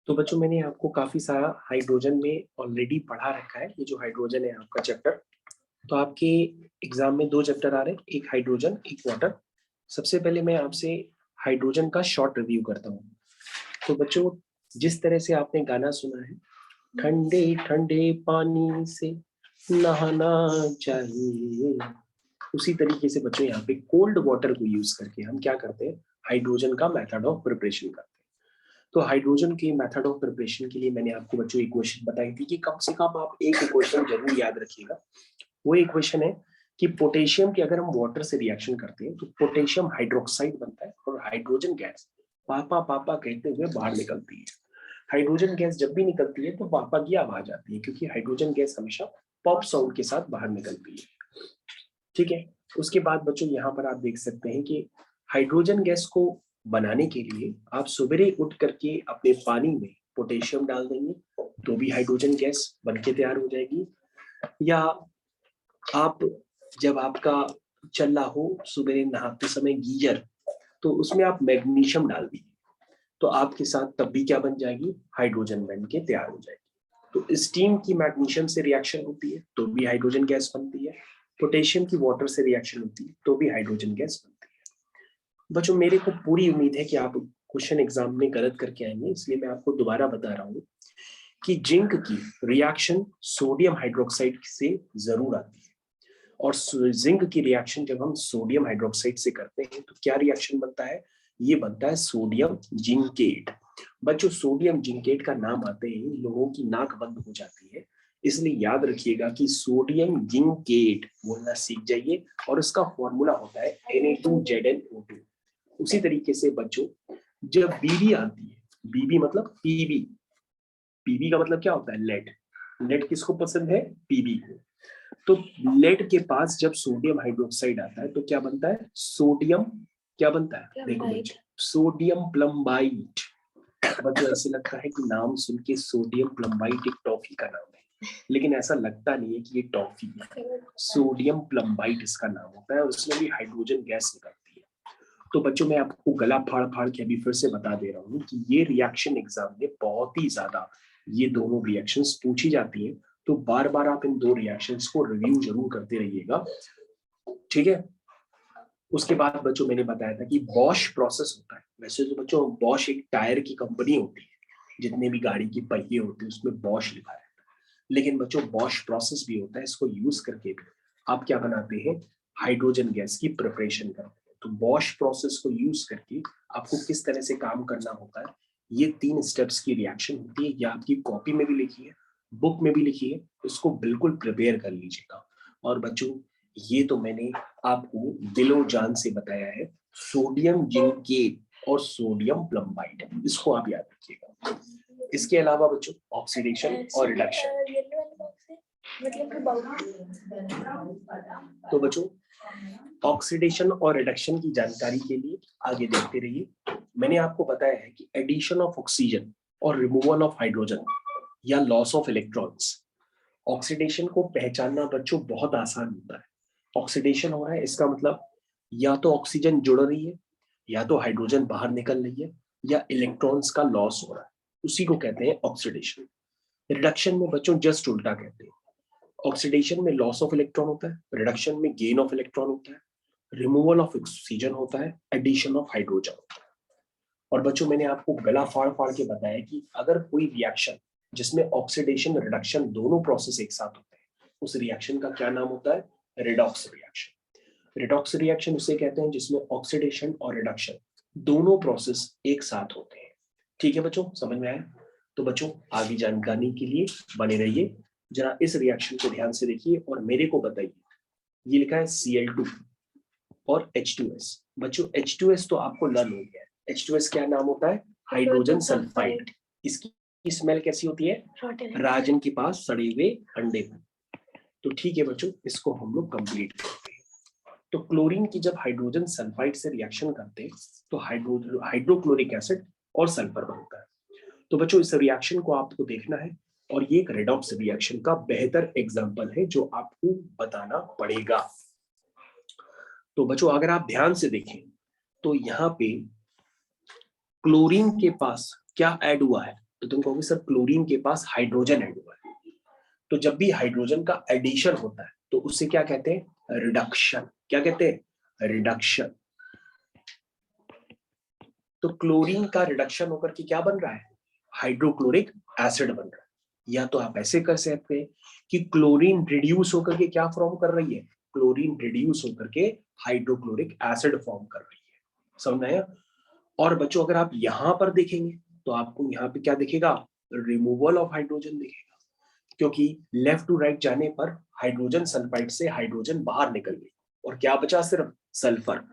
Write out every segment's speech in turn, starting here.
तो बच्चों मैंने आपको काफी सारा हाइड्रोजन में ऑलरेडी पढ़ा रखा है। ये जो हाइड्रोजन है आपका चैप्टर, तो आपके एग्जाम में 2 चैप्टर आ रहे हैं, एक हाइड्रोजन एक वाटर। सबसे पहले मैं आपसे हाइड्रोजन का शॉर्ट रिव्यू करता हूँ। तो बच्चों जिस तरह से आपने गाना सुना है, ठंडे ठंडे पानी से नहाना चाहिए, उसी तरीके से बच्चों यहाँ पे कोल्ड वाटर को यूज करके हम क्या करते हैं, हाइड्रोजन का मेथड ऑफ प्रिपरेशन करते हैं। तो हाइड्रोजन के मेथड ऑफ प्रिपरेशन के लिए मैंने आपको बच्चों इक्वेशन बताई थी कि कम से कम आप एक इक्वेशन जरूर याद रखिएगा। वो इक्वेशन है कि पोटेशियम की अगर हम वाटर से रिएक्शन करते हैं तो पोटेशियम हाइड्रोक्साइड बनता है और हाइड्रोजन गैस पापा पापा कहते हुए बाहर निकलती है। हाइड्रोजन गैस जब भी निकलती है तो पापा की आवाज आती है, क्योंकि हाइड्रोजन गैस हमेशा पॉप साउंड के साथ बाहर निकलती है। ठीक है, उसके बाद बच्चों यहाँ पर आप देख सकते हैं कि हाइड्रोजन गैस को बनाने के लिए आप सुबह उठ करके अपने पानी में पोटेशियम डाल देंगे तो भी हाइड्रोजन गैस बनके तैयार हो जाएगी। या आप जब आपका चल रहा हो सुबह नहाते समय गीजर, तो उसमें आप मैग्नीशियम डाल दीजिए तो आपके साथ तब भी क्या बन जाएगी, हाइड्रोजन बन के तैयार हो जाएगी। तो स्टीम की मैग्नीशियम से रिएक्शन होती है तो भी हाइड्रोजन गैस बनती है, पोटेशियम की वाटर से रिएक्शन होती है तो भी हाइड्रोजन गैस बनती है। बच्चों मेरे को पूरी उम्मीद है कि आप क्वेश्चन एग्जाम में गलत करके आएंगे, इसलिए मैं आपको दोबारा बता रहा हूँ कि जिंक की रिएक्शन सोडियम हाइड्रोक्साइड से जरूर आती है, और जिंक की रिएक्शन जब हम सोडियम हाइड्रोक्साइड से करते हैं तो क्या रिएक्शन बनता है, ये बनता है सोडियम जिंकेट। बच्चों सोडियम जिंकेट का नाम आते ही लोगों की नाक बंद हो जाती है, इसलिए याद रखिएगा कि सोडियम जिंकेट बोलना सीख जाइए और उसका फॉर्मूला होता है Na2ZnO2। उसी तरीके से बच्चों जब बीबी आती है, बीबी मतलब पीबी, पीबी का मतलब क्या होता है, लेड। लेड किसको पसंद है, पीबी को। तो लेड के पास जब सोडियम हाइड्रोक्साइड आता है तो क्या बनता है, सोडियम क्या बनता है, देखो बच्चों सोडियम प्लम्बाइट। बच्चों ऐसे लगता है कि नाम सुन के सोडियम प्लम्बाइट एक टॉफी का नाम है, लेकिन ऐसा लगता नहीं है कि ये टॉफी है। सोडियम प्लम्बाइट इसका नाम होता है और उसमें भी हाइड्रोजन गैस निकलती है। तो बच्चों मैं आपको गला फाड़ फाड़ के अभी फिर से बता दे रहा हूँ कि ये रिएक्शन एग्जाम में बहुत ही ज्यादा ये दोनों रिएक्शंस पूछी जाती है, तो बार बार आप इन 2 रिएक्शंस को रिव्यू जरूर करते रहिएगा, ठीक है। उसके बाद बच्चों मैंने बताया था कि बॉश प्रोसेस होता है। वैसे तो बच्चों बॉश एक टायर की कंपनी होती है, जितने भी गाड़ी की पहिए होते हैं उसमें बॉश लिखा रहता है, लेकिन बच्चों बॉश प्रोसेस भी होता है, इसको यूज करके भी आप क्या बनाते हैं, हाइड्रोजन गैस की प्रिपरेशन करते हैं। तो बॉश प्रोसेस को यूज करके आपको किस तरह से काम करना होता है, ये 3 स्टेप्स की रिएक्शन होती है, या आपकी कॉपी में भी लिखी है, बुक में भी लिखी है, इसको बिल्कुल प्रिपेयर कर लीजिएगा। और बच्चों ये तो मैंने आपको दिलो जान से बताया है, सोडियम जिंकेट और सोडियम प्लम्बाइट, इसको आप याद रखिएगा। इसके अलावा बच्चों ऑक्सीडेशन और रिडक्शन, तो बच्चों ऑक्सीडेशन और रिडक्शन की जानकारी के लिए आगे देखते रहिए। मैंने आपको बताया है कि एडिशन ऑफ ऑक्सीजन और रिमूवल ऑफ हाइड्रोजन या लॉस ऑफ इलेक्ट्रॉन्स, ऑक्सीडेशन को पहचानना बच्चों बहुत आसान होता है। ऑक्सीडेशन हो रहा है इसका मतलब या तो ऑक्सीजन जुड़ रही है, या तो हाइड्रोजन बाहर निकल रही है, या इलेक्ट्रॉन्स का लॉस हो रहा है, उसी को कहते हैं ऑक्सीडेशन। रिडक्शन में बच्चों जस्ट उल्टा कहते हैं, ऑक्सीडेशन में लॉस ऑफ इलेक्ट्रॉन होता है, रिडक्शन में गेन ऑफ इलेक्ट्रॉन होता है, रिमूवल ऑफ ऑक्सीजन होता है, एडिशन ऑफ हाइड्रोजन होता है। और बच्चों मैंने आपको गला फाड़ फाड़ के बताया कि अगर कोई रिएक्शन जिसमें ऑक्सीडेशन रिडक्शन दोनों प्रोसेस एक साथ होते हैं, उस रिएक्शन का क्या नाम होता है, रिडॉक्स रिएक्शन। रिडॉक्स रिएक्शन उसे कहते हैं जिसमें ऑक्सीडेशन और रिडक्शन दोनों प्रोसेस एक साथ होते हैं। ठीक है बच्चों, समझ में आया? तो बच्चों आगे जानकारी के लिए बने रहिए, जरा इस रिएक्शन को ध्यान से देखिए और मेरे को बताइए। ये लिखा है Cl2 और H2S। बच्चों H2S तो आपको लर्न हो गया है। H2S क्या नाम होता है, हाइड्रोजन सल्फाइड। इसकी स्मेल कैसी होती है, राजन के पास सड़े हुए अंडे। तो ठीक है बच्चों, इसको हम लोग कंप्लीट करते हैं। तो क्लोरीन की जब हाइड्रोजन सल्फाइड से रिएक्शन करते हैं तो हाइड्रोक्लोरिक एसिड और सल्फर बनता है। तो बच्चों इस रिएक्शन को आपको देखना है, और ये एक रेडॉक्स रिएक्शन का बेहतर एग्जांपल है जो आपको बताना पड़ेगा। तो बच्चों अगर आप ध्यान से देखें तो यहाँ पे क्लोरीन के पास क्या ऐड हुआ है, तो तुम कहोगे सर क्लोरीन के पास हाइड्रोजन ऐड हुआ है। तो जब भी हाइड्रोजन का एडिशन होता है तो उससे क्या कहते हैं? रिडक्शन। क्या कहते हैं? रिडक्शन। तो क्लोरीन का रिडक्शन होकर के क्या बन रहा है? हाइड्रोक्लोरिक एसिड बन रहा है। या तो आप ऐसे कर सकते हैं कि क्लोरीन रिड्यूस होकर के क्या फॉर्म कर रही है? क्लोरीन रिड्यूस होकर के हाइड्रोक्लोरिक एसिड फॉर्म कर रही है। समझ आया? और बच्चों अगर आप यहां पर देखेंगे तो आपको यहाँ पे क्या दिखेगा? रिमूवल ऑफ हाइड्रोजन दिखेगा, क्योंकि लेफ्ट टू राइट जाने पर हाइड्रोजन सल्फाइड से हाइड्रोजन बाहर निकल गई और क्या बचा? सिर्फ सल्फर।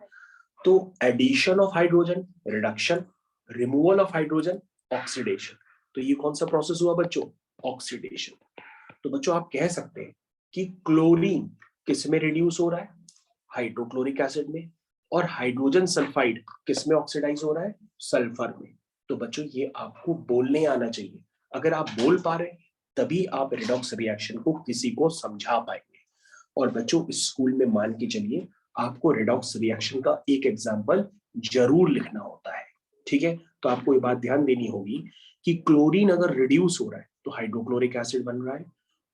तो addition of hydrogen reduction, removal of hydrogen oxidation. तो ये कौन सा प्रोसेस हुआ बच्चों? ऑक्सीडेशन। तो बच्चों आप कह सकते हैं कि क्लोरीन किस में रिड्यूस हो रहा है? हाइड्रोक्लोरिक एसिड में। और हाइड्रोजन सल्फाइड किस में ऑक्सीडाइज हो रहा है? सल्फर में। तो बच्चों ये आपको बोलने आना चाहिए। अगर आप बोल पा रहे तभी आप रिडॉक्स रिएक्शन को किसी को समझा पाएंगे। और बच्चों स्कूल में मान के चलिए आपको रिडॉक्स रिएक्शन का एक एग्जाम्पल जरूर लिखना होता है। ठीक है? तो आपको ये बात ध्यान देनी होगी कि क्लोरीन अगर रिड्यूस हो रहा है तो हाइड्रोक्लोरिक एसिड बन रहा है,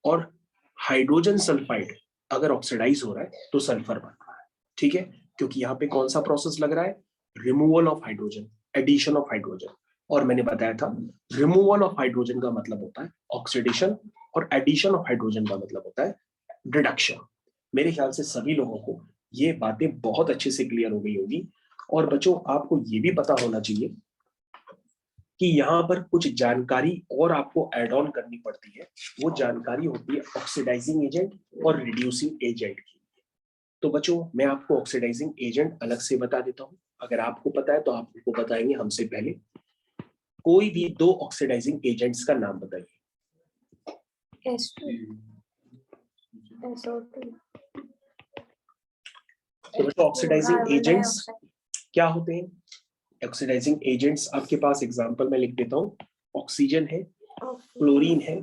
और हाइड्रोजन सल्फाइड अगर ऑक्सीडाइज हो रहा है तो सल्फर बन रहा है। ठीक है? क्योंकि यहाँ पे कौन सा प्रोसेस लग रहा है? Removal of hydrogen, addition of hydrogen. और मैंने बताया था रिमूवल ऑफ हाइड्रोजन का मतलब होता है ऑक्सीडेशन, और एडिशन ऑफ हाइड्रोजन का मतलब होता है रिडक्शन। मेरे ख्याल से सभी लोगों को ये बातें बहुत अच्छे से क्लियर हो गई होगी। और बच्चों आपको ये भी पता होना चाहिए कि यहाँ पर कुछ जानकारी और आपको ऐड ऑन करनी पड़ती है। वो जानकारी होती है ऑक्सीडाइजिंग एजेंट और रिड्यूसिंग एजेंट की। तो बच्चों मैं आपको ऑक्सीडाइजिंग एजेंट अलग से बता देता हूँ, अगर आपको पता है तो आप उनको बताएंगे हमसे पहले। कोई भी दो ऑक्सीडाइजिंग एजेंट्स का नाम बताइए। तो बच्चों ऑक्सीडाइजिंग एजेंट्स क्या होते हैं? ऑक्सीडाइजिंग एजेंट्स आपके पास एग्जांपल में लिख देता हूँ। ऑक्सीजन है, क्लोरीन है,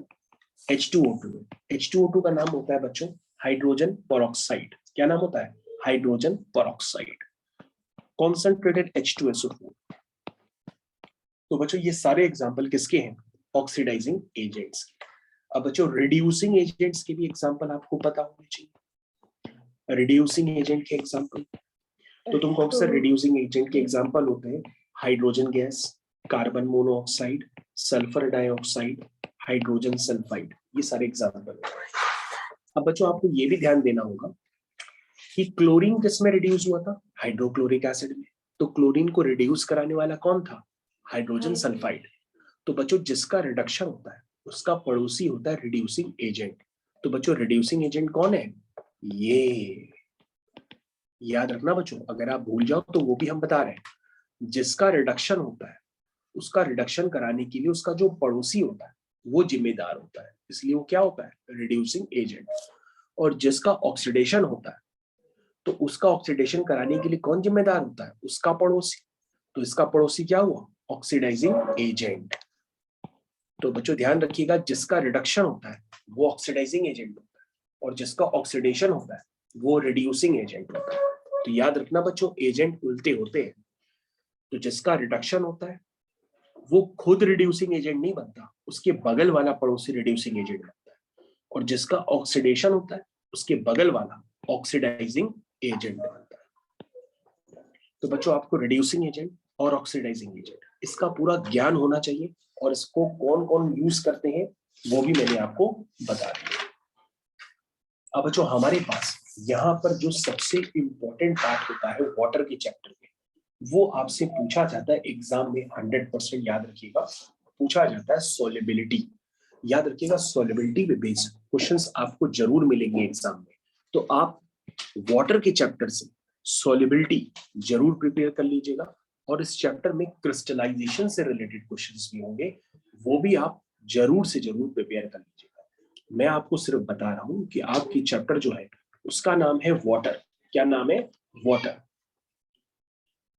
H2O2 है। H2O2 का नाम होता है बच्चों हाइड्रोजन पेरोक्साइड। क्या नाम होता है? Hydrogen peroxide. Concentrated H2SO4। तो बच्चों ये सारे एग्जांपल किसके हैं? ऑक्सीडाइजिंग एजेंट्स के। अब बच्चों रिड्यूसिंग एजेंट्स के भी एग्जांपल आपको पता होने चाहिए। रिड्यूसिंग एजेंट के एग्जांपल तो तुमको अक्सर रिड्यूसिंग एजेंट के एग्जांपल होते हैं hydrogen gas, carbon monoxide, sulphur dioxide, hydrogen sulphide. ये सारे एग्जांपल हैं। अब बच्चों आपको ये भी ध्यान देना होगा कि क्लोरीन किस में रिड्यूस हुआ था? हाइड्रोक्लोरिक एसिड में। तो क्लोरीन को रिड्यूस कराने वाला कौन था? Hydrogen sulphide. तो बच्चों जिसका रिडक्शन होता है उसका पड़ोसी होता है रिड्यूसिंग एजेंट। तो बच्चों रिड्यूसिंग एजेंट कौन है? ये याद रखना बच्चों, अगर आप भूल जाओ तो वो भी हम बता रहे हैं। जिसका रिडक्शन होता है उसका रिडक्शन कराने के लिए उसका जो पड़ोसी होता है वो जिम्मेदार होता है, इसलिए वो क्या होता है? Reducing agent. और जिसका ऑक्सीडेशन होता है तो उसका ऑक्सीडेशन कराने के लिए कौन जिम्मेदार होता है? उसका पड़ोसी। तो इसका पड़ोसी क्या हुआ? Oxidising agent. तो बच्चों ध्यान रखिएगा जिसका रिडक्शन होता है वो ऑक्सीडाइजिंग एजेंट होता है, और जिसका ऑक्सीडेशन होता है वो रिड्यूसिंग एजेंट होता है। तो याद रखना बच्चों एजेंट उल्टे होते हैं। तो जिसका रिडक्शन होता है वो खुद रिड्यूसिंग एजेंट नहीं बनता, उसके बगल वाला पड़ोसी रिड्यूसिंग एजेंट बनता है। और जिसका ऑक्सीडेशन होता है उसके बगल वाला ऑक्सीडाइजिंग एजेंट बनता है। तो बच्चों आपको रिड्यूसिंग एजेंट और ऑक्सीडाइजिंग एजेंट इसका पूरा ज्ञान होना चाहिए, और इसको कौन कौन यूज करते हैं वो भी मैंने आपको बता दिया। अब बच्चों हमारे पास यहाँ पर जो सबसे इंपॉर्टेंट पार्ट होता है वाटर के चैप्टर में, वो आपसे पूछा जाता है एग्जाम में 100%। याद रखिएगा पूछा जाता है सोल्युबिलिटी। याद रखिएगा सोल्युबिलिटी पे बेस्ड क्वेश्चंस आपको जरूर मिलेंगे एग्जाम में। तो आप वाटर के चैप्टर से सोल्युबिलिटी जरूर प्रिपेयर कर लीजिएगा, और इस चैप्टर में क्रिस्टलाइजेशन से रिलेटेड क्वेश्चंस भी होंगे, वो भी आप जरूर से जरूर प्रिपेयर कर लीजिएगा। मैं आपको सिर्फ बता रहा हूं कि आपकी चैप्टर जो है उसका नाम है वाटर। क्या नाम है? वाटर।